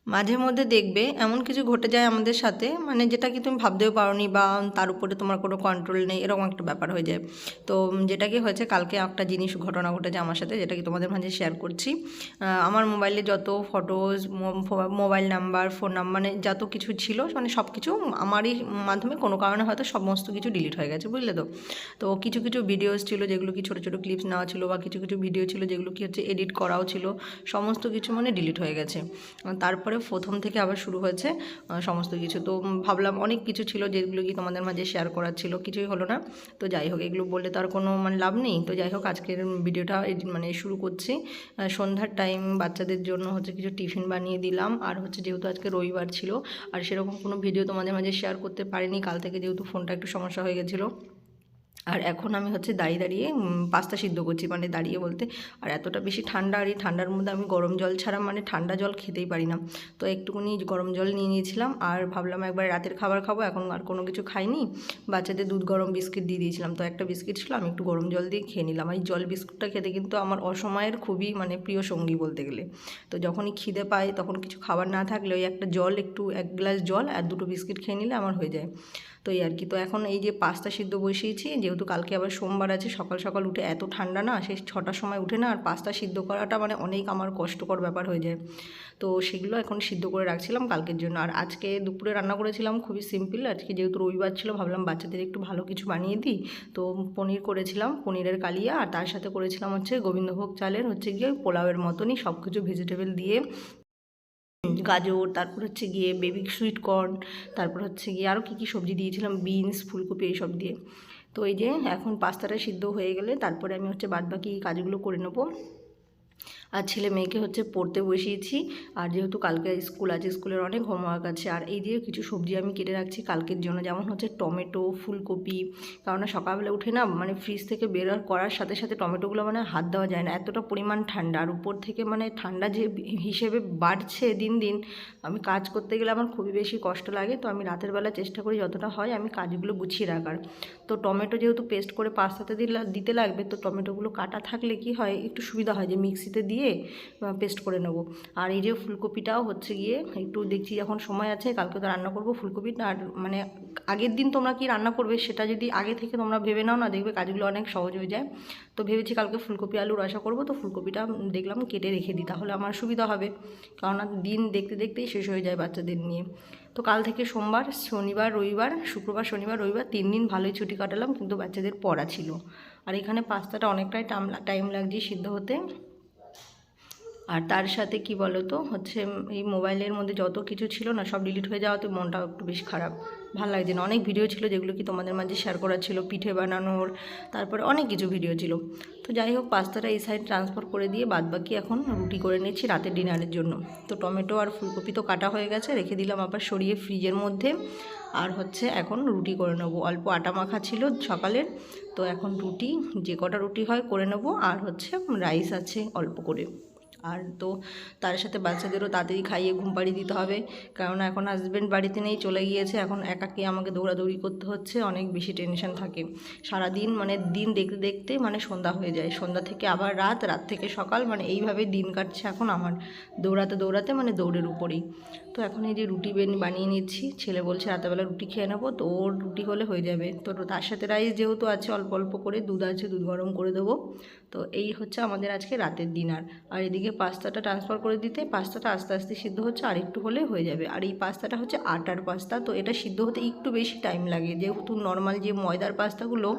মাঝে মধ্যে দেখবে এমন কিছু ঘটে যায় আমাদের সাথে, মানে যেটা কি তুমি ভাবতেও পারোনি বা তার উপরে তোমার কোনো কন্ট্রোল নেই, এরকম একটা ব্যাপার হয়ে যায়। তো যেটা কি হয়েছে, কালকে একটা জিনিস ঘটনা ঘটেছে আমার সাথে, যেটা কি তোমাদের মাঝে শেয়ার করছি। আমার মোবাইলে যত photos, mobile number, phone number, মানে যত কিছু ছিল, মানে সব কিছু আমারই মাধ্যমে কোনো কারণে হয়তো সমস্ত কিছু ডিলিট হয়ে গেছে, বুঝলে তো। তো কিছু কিছু ভিডিওস ছিল যেগুলো কি ছোটো ছোটো ক্লিপস নেওয়া ছিল, বা কিছু কিছু ভিডিও ছিল যেগুলো কি হচ্ছে এডিট করাও ছিল, সমস্ত কিছু মানে ডিলিট হয়ে গেছে। তারপরে প্রথম থেকে আবার শুরু হয়েছে সমস্ত কিছু। তো ভাবলাম অনেক কিছু ছিল যেগুলো কি তোমাদের মাঝে শেয়ার করার ছিল, কিছুই হলো না। তো যাই হোক, এগুলো বললে তো আর কোনো মানে লাভ নেই। তো যাই হোক, আজকের ভিডিওটা মানে শুরু করছি। সন্ধ্যার টাইম বাচ্চাদের জন্য হচ্ছে কিছু টিফিন বানিয়ে দিলাম, আর হচ্ছে যেহেতু আজকে রবিবার ছিল, আর সেরকম কোনো ভিডিও তোমাদের মাঝে শেয়ার করতে পারিনি কাল থেকে, যেহেতু ফোনটা একটু সমস্যা হয়ে গেছিলো। আর এখন আমি হচ্ছে দাঁড়িয়ে দাঁড়িয়ে পাস্তা সিদ্ধ করছি, মানে দাঁড়িয়ে বলতে, আর এতটা বেশি ঠান্ডা, আর এই ঠান্ডার মধ্যে আমি গরম জল ছাড়া মানে ঠান্ডা জল খেতেই পারি না। তো একটুখানি গরম জল নিয়ে নিয়েছিলাম, আর ভাবলাম একবার রাতের খাবার খাবো, এখন আর কোনো কিছু খাইনি। বাচ্চাদের দুধ গরম বিস্কিট দিয়ে দিয়েছিলাম, তো একটা বিস্কিট ছিল, আমি একটু গরম জল দিয়ে খেয়ে নিলাম। এই জল বিস্কুটটা খেতে কিন্তু আমার অসময়ের খুবই মানে প্রিয় সঙ্গী বলতে গেলে। তো যখনই খিদে পাই, তখন কিছু খাবার না থাকলে ওই একটা জল, একটু এক গ্লাস জল আর দুটো বিস্কিট খেয়ে নিলে আমার হয়ে যায়। তো এই আর কি। তো এখন এই যে পাস্তা সিদ্ধ বসিয়েছি, যেহেতু কালকে আবার সোমবার আছে, সকাল সকাল উঠে এত ঠান্ডা না, সেই 6টার সময় উঠে না আর পাস্তা সিদ্ধ করাটা মানে অনেক আমার কষ্টকর ব্যাপার হয়ে যায়। তো সেগুলো এখন সিদ্ধ করে রাখছিলাম কালকের জন্য। আর আজকে দুপুরে রান্না করেছিলাম খুবই সিম্পল, আজকে যেহেতু রবিবার ছিল, ভাবলাম বাচ্চাদের একটু ভালো কিছু বানিয়ে দিই। তো পনির করেছিলাম, পনিরের কালিয়া, আর তার সাথে করেছিলাম হচ্ছে গোবিন্দভোগ চালের হচ্ছে গিয়ে পোলাওয়ের মতনই সব কিছু ভেজিটেবল দিয়ে, গাজর, তারপর হচ্ছে গিয়ে বেবি সুইট কর্ন, তারপর হচ্ছে গিয়ে আরও কী কী সবজি দিয়েছিলাম, বিনস, ফুলকপি, এইসব দিয়ে। তো এই যে এখন পাস্তাটা সিদ্ধ হয়ে গেলে তারপরে আমি হচ্ছে বাদবাকি কাজগুলো করে নেবো। আর ছেলে মেয়েকে হচ্ছে পড়তে বসিয়েছি। আর যেহেতু কালকে স্কুল আছে, স্কুলের অনেক হোমওয়ার্ক আছে। আর এই দিয়ে কিছু সবজি আমি কেটে রাখছি কালকের জন্য, যেমন হচ্ছে টমেটো, ফুলকপি। কারণ সকালবেলা উঠে না মানে ফ্রিজ থেকে বের করার সাথে সাথে টমেটোগুলো মানে হাত দেওয়া যায় না, এতটা পরিমাণ ঠান্ডা। আর উপর থেকে মানে ঠান্ডা যে হিসেবে বাড়ছে দিন দিন, আমি কাজ করতে গেলে আমার খুবই বেশি কষ্ট লাগে। তো আমি রাতের বেলা চেষ্টা করি যতটা হয় আমি কাজগুলো গুছিয়ে রাখার। তো টমেটো যেহেতু পেস্ট করে পাস্তাতে দিতে লাগবে, তো টমেটোগুলো কাটা থাকলে কি হয়, একটু সুবিধা হয় যে মিক্সিতে দিয়ে পেস্ট করে নেব। আর এই যে ফুলকপিটাও হচ্ছে গিয়ে একটু দেখছি, যখন সময় আছে কালকে তো রান্না করব ফুলকপিটা। আর মানে আগের দিন তোমরা কি রান্না করবে সেটা যদি আগে থেকে তোমরা ভেবে নাও না, দেখবে কাজগুলো অনেক সহজ হয়ে যায়। তো ভেবেছি কালকে ফুলকপি আলু রসা করব, তো ফুলকপিটা দেখলাম কেটে রেখে দিই, তাহলে আমার সুবিধা হবে। কারণ দিন দেখতে দেখতেই শেষ হয়ে যায় বাচ্চাদের নিয়ে। তো কাল থেকে সোমবার, শনিবার, রবিবার, শুক্রবার, শনিবার, রবিবার 3 দিন ভালোই ছুটি কাটালাম, কিন্তু বাচ্চাদের পড়া ছিল। আর এখানে পাস্তাটা অনেকটাই টাইম লাগছে সিদ্ধ হতে। আর তার সাথে কি বলো তো হচ্ছে, এই মোবাইলের মধ্যে যত কিছু ছিল না সব ডিলিট হয়ে যাওয়াতে মনটাও একটু বেশ খারাপ, ভালো লাগছে না। অনেক ভিডিও ছিল যেগুলো কি তোমাদের মাঝে শেয়ার করার ছিল, পিঠে বানানোর, তারপরে অনেক কিছু ভিডিও ছিল। তো যাই হোক, পাস্তাটা এই সাইড ট্রান্সফার করে দিয়ে বাদবাকি এখন রুটি করে নিচ্ছি রাতের ডিনারের জন্য। তো টমেটো আর ফুলকপি তো কাটা হয়ে গেছে, রেখে দিলাম আবার সরিয়ে ফ্রিজের মধ্যে। আর হচ্ছে এখন রুটি করে নেবো, অল্প আটা মাখা ছিল সকালের। তো এখন রুটি, যে কটা রুটি হয় করে নেবো। আর হচ্ছে রাইস আছে অল্প করে। আর তো তার সাথে বাচ্চাদেরও তাড়াতাড়ি খাইয়ে ঘুম পাড়িয়ে দিতে হবে, কারণ এখন হাজব্যান্ড বাড়িতে নেই, চলে গিয়েছে। এখন একাকে আমাকে দৌড়াদৌড়ি করতে হচ্ছে, অনেক বেশি টেনশন থাকে সারাদিন। মানে দিন দেখতে দেখতে মানে সন্ধ্যা হয়ে যায়, সন্ধ্যা থেকে আবার রাত, রাত থেকে সকাল, মানে এইভাবে দিন কাটছে এখন আমার, দৌড়াতে দৌড়াতে মানে দৌড়ের উপরেই। তো এখন এই যে রুটি বানিয়ে নিচ্ছি, ছেলে বলছে রাতেবেলা রুটি খেয়ে নেবো, তো ওর রুটি হলে হয়ে যাবে। তো তার সাথে রাইস যেহেতু আছে, অল্প অল্প করে দুধ আছে, দুধ গরম করে দেবো। তো এই হচ্ছে আমাদের আজকে রাতের ডিনার। আর এদিকে পাস্তাটা ট্রান্সফার করে দিতে, পাস্তাটা আস্তে আস্তে সিদ্ধ হচ্ছে, আর একটু হলে হয়ে যাবে। আর এই পাস্তাটা হচ্ছে আটার পাস্তা, তো এটা সিদ্ধ হতে একটু বেশি টাইম লাগে, যেহেতু নর্মাল যে ময়দার পাস্তাগুলো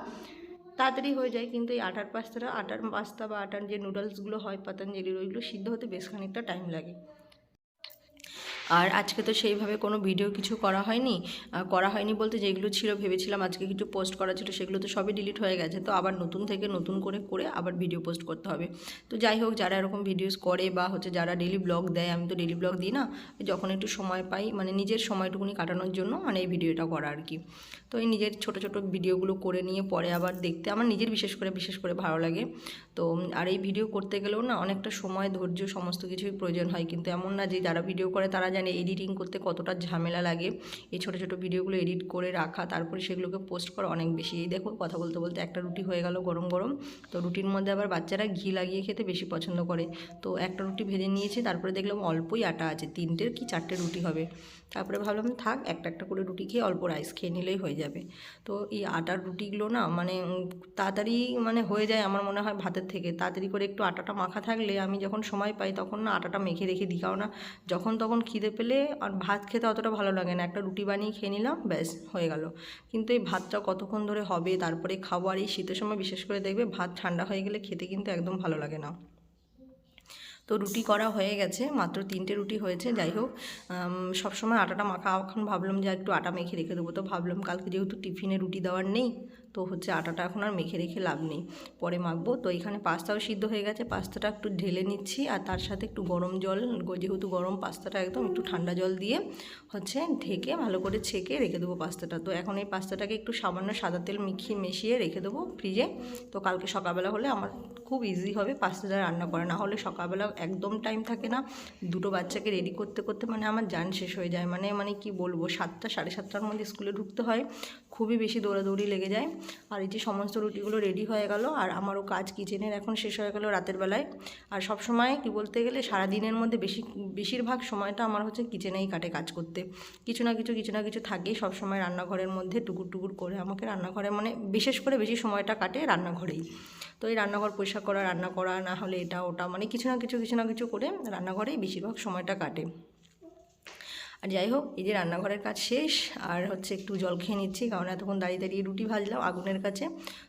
তাড়াতাড়ি হয়ে যায়, কিন্তু এই আটার পাস্তাটা, আটার পাস্তা বা আটার যে নুডলসগুলো হয় পতঞ্জলির, ওইগুলো সিদ্ধ হতে বেশ খানিকটা টাইম লাগে। আর আজকে তো সেইভাবে কোনো ভিডিও কিছু করা হয়নি বলতে, যেগুলো ছিল ভেবেছিলাম আজকে কিছু পোস্ট করা ছিল, সেগুলো তো সবই ডিলিট হয়ে গেছে। তো আবার নতুন থেকে নতুন করে আবার ভিডিও পোস্ট করতে হবে। তো যাই হোক, যারা এরকম ভিডিওস করে বা হচ্ছে যারা ডেলি ব্লগ দেয়, আমি তো ডেলি ব্লগ দিই না, যখন একটু সময় পাই মানে নিজের সময়টুকুনি কাটানোর জন্য মানে এই ভিডিওটা করা আর কি। তো এই নিজের ছোট ছোট ভিডিওগুলো করে নিয়ে পরে আবার দেখতে আমার নিজের বিশেষ করে ভালো লাগে। তো আর এই ভিডিও করতে গেলেও না অনেকটা সময়, ধৈর্য, সমস্ত কিছুই প্রয়োজন হয়। কিন্তু এমন না যে যারা ভিডিও করে তারা জানে এডিটিং করতে কতটা ঝামেলা লাগে, এই ছোটো ছোটো ভিডিওগুলো এডিট করে রাখা, তারপরে সেগুলোকে পোস্ট করা অনেক বেশি। এই দেখো কথা বলতে বলতে একটা রুটি হয়ে গেল গরম গরম। তো রুটির মধ্যে আবার বাচ্চারা ঘি লাগিয়ে খেতে বেশি পছন্দ করে। তো একটা রুটি ভেজে নিয়েছি, তারপরে দেখলাম অল্পই আটা আছে, 3টে কি 4টে রুটি হবে। তারপরে ভাবলাম থাক একটা একটা করে রুটি খেয়ে অল্প রাইস খেয়ে নিলেই হয়ে যাবে। তো এই আটার রুটিগুলো না মানে তাড়াতাড়ি মানে হয়ে যায় আমার মনে হয় ভাতের থেকে। তাড়াতাড়ি করে একটু আটাটা মাখা থাকলে আমি যখন সময় পাই তখন না আটাটা মেখে রেখে দিই, কারণ না যখন তখন খিদে পেলে আর ভাত খেতে অতটা ভালো লাগে না, একটা রুটি বানিয়ে খেয়ে নিলাম ব্যাস হয়ে গেল। কিন্তু এই ভাতটা কতক্ষণ ধরে হবে তারপরে খাবো, আর এই শীতের সময় বিশেষ করে দেখবে ভাত ঠান্ডা হয়ে গেলে খেতে কিন্তু একদম ভালো লাগে না। তো রুটি করা হয়ে গেছে, মাত্র 3টে রুটি হয়েছে। যাই হোক সবসময় আটাটা মাখা, এখন ভাবলাম যে একটু আটা মেখে রেখে দেবো। তো ভাবলাম কালকে যেহেতু টিফিনে রুটি দেওয়ার নেই, তো হচ্ছে আটাটা এখন আর মেখে রেখে লাভ নেই, পরে মাখবো। তো এখানে পাস্তাও সিদ্ধ হয়ে গেছে, পাস্তাটা একটু ঢেলে নিচ্ছি, আর তার সাথে একটু গরম জল, যেহেতু গরম পাস্তাটা একদম একটু ঠান্ডা জল দিয়ে হচ্ছে ঢেকে ভালো করে ছেঁকে রেখে দেবো পাস্তাটা। তো এখন এই পাস্তাটাকে একটু সামান্য সাদা তেল মিশিয়ে রেখে দেবো ফ্রিজে। তো কালকে সকালবেলা হলে আমার খুব ইজি হবে পাস্তাটা রান্না করা, না হলে সকালবেলা একদম টাইম থাকে না। দুটো বাচ্চাকে রেডি করতে করতে মানে আমার জান শেষ হয়ে যায়, মানে কি বলবো, 7টা 7:30টার মধ্যে স্কুলে ঢুকতে হয়, খুবই বেশি দৌড়াদৌড়ি লেগে যায়। আর এই যে সমস্ত রুটিগুলো রেডি হয়ে গেল, আর আমারও কাজ কিচেনের এখন শেষ হয়ে গেল রাতের বেলায়। আর সব সময় কি বলতে গেলে সারাদিনের মধ্যে বেশিরভাগ সময়টা আমার হচ্ছে কিচেনেই কাটে কাজ করতে, কিছু না কিছু থাকেই সব সময় রান্নাঘরের মধ্যে টুকুর টুকুর করে আমাকে রান্নাঘরে মানে বিশেষ করে বেশি সময়টা কাটে রান্নাঘরেই। তো এই রান্নাঘর পরিষ্কার করা, রান্না করা, না হলে এটা ওটা মানে কিছু না কিছু করে রান্নাঘরেই বেশিরভাগ সময়টা কাটে। আর যাই হোক এই যে রান্নাঘরের কাজ শেষ, আর হচ্ছে একটু জল খেয়ে নিচ্ছি, কারণ এতক্ষণ দাঁড়িয়ে দাঁড়িয়ে রুটি ভাজলাম আগুনের কাছে।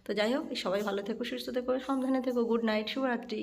তো যাই হোক সবাই ভালো থেকো, সুস্থ থেকো, সাবধানে থেকো, গুড নাইট, শুভরাত্রি।